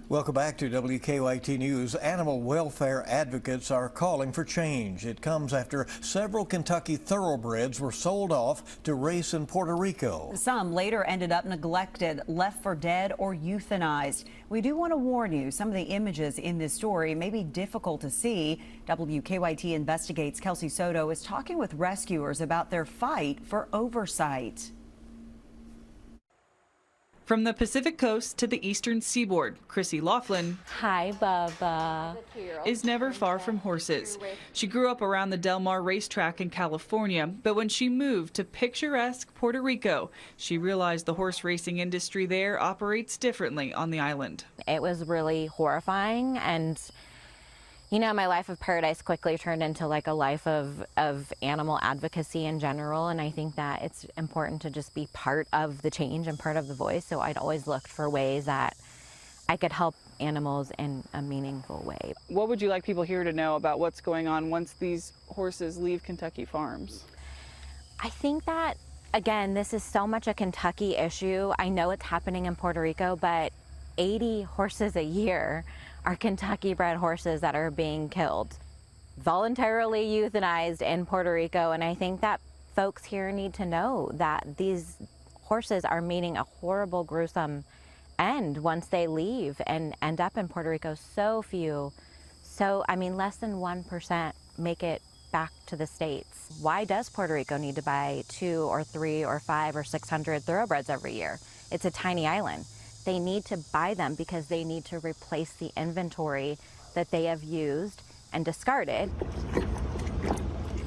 Welcome back to WKYT News. Animal welfare advocates are calling for change. It comes after several Kentucky thoroughbreds were sold off to race in Puerto Rico. Some later ended up neglected, left for dead, or euthanized. We do want to warn you, some of the images in this story may be difficult to see. WKYT Investigates Kelsey Soto is talking with rescuers about their fight for oversight. From the Pacific Coast to the eastern seaboard, Chrissy Laughlin Hi, Bubba. is never far from horses. She grew up around the Del Mar racetrack in California, but when she moved to picturesque Puerto Rico, she realized the horse racing industry there operates differently on the island. It was really horrifying, and you know, my life of paradise quickly turned into like a life of animal advocacy in general, and I think that it's important to just be part of the change and part of the voice. So I'd always looked for ways that I could help animals in a meaningful way. What would you like people here to know about what's going on once these horses leave Kentucky farms? I think that, again, this is so much a Kentucky issue. I know it's happening in Puerto Rico, but 80 horses a year are Kentucky bred horses that are being killed, voluntarily euthanized in Puerto Rico. And I think that folks here need to know that these horses are meeting a horrible, gruesome end once they leave and end up in Puerto Rico. So few, less than 1% make it back to the States. Why does Puerto Rico need to buy 2 or 3 or 5 or 600 thoroughbreds every year? It's a tiny island. They need to buy them because they need to replace the inventory that they have used and discarded.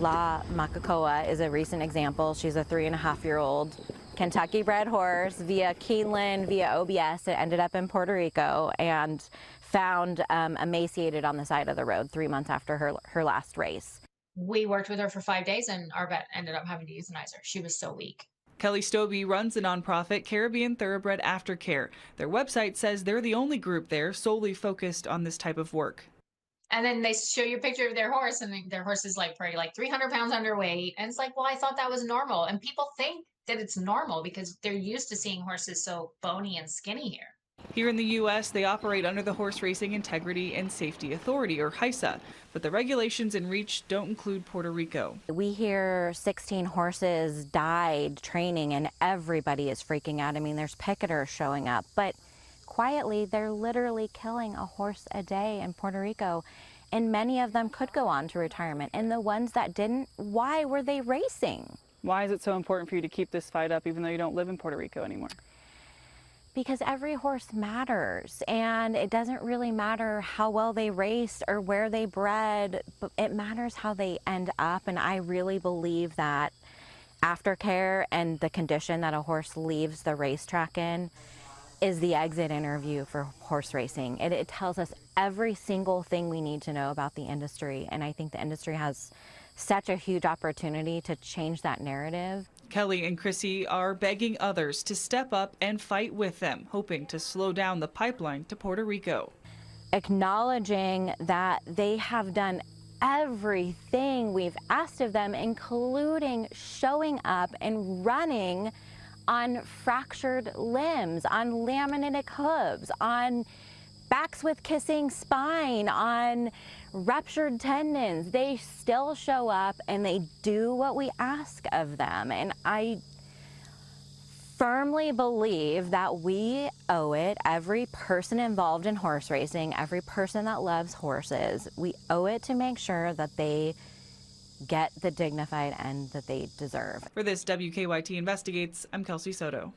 La Macacoa is a recent example. She's a 3.5-year-old Kentucky bred horse via Keeneland, via OBS. It ended up in Puerto Rico and found emaciated on the side of the road 3 months after her last race. We worked with her for 5 days and our vet ended up having to euthanize her. She was so weak. Kelly Stobie runs the nonprofit Caribbean Thoroughbred Aftercare. Their website says they're the only group there solely focused on this type of work. And then they show you a picture of their horse and their horse is probably 300 pounds underweight. And it's like, well, I thought that was normal. And people think that it's normal because they're used to seeing horses so bony and skinny here. Here in the U.S., they operate under the Horse Racing Integrity and Safety Authority, or HISA, but the regulations in reach don't include Puerto Rico. We hear 16 horses died training and everybody is freaking out. I mean, there's picketers showing up, but quietly, they're literally killing a horse a day in Puerto Rico, and many of them could go on to retirement. And the ones that didn't, why were they racing? Why is it so important for you to keep this fight up even though you don't live in Puerto Rico anymore? Because every horse matters, and it doesn't really matter how well they raced or where they bred, but it matters how they end up. And I really believe that aftercare and the condition that a horse leaves the racetrack in is the exit interview for horse racing. It tells us every single thing we need to know about the industry, and I think the industry has such a huge opportunity to change that narrative. Kelly and Chrissy are begging others to step up and fight with them, hoping to slow down the pipeline to Puerto Rico. Acknowledging that they have done everything we've asked of them, including showing up and running on fractured limbs, on laminated hooves, on backs with kissing spine, on ruptured tendons. They still show up and they do what we ask of them. And I firmly believe that we owe it, every person involved in horse racing, every person that loves horses, we owe it to make sure that they get the dignified end that they deserve. For this WKYT Investigates, I'm Kelsey Soto.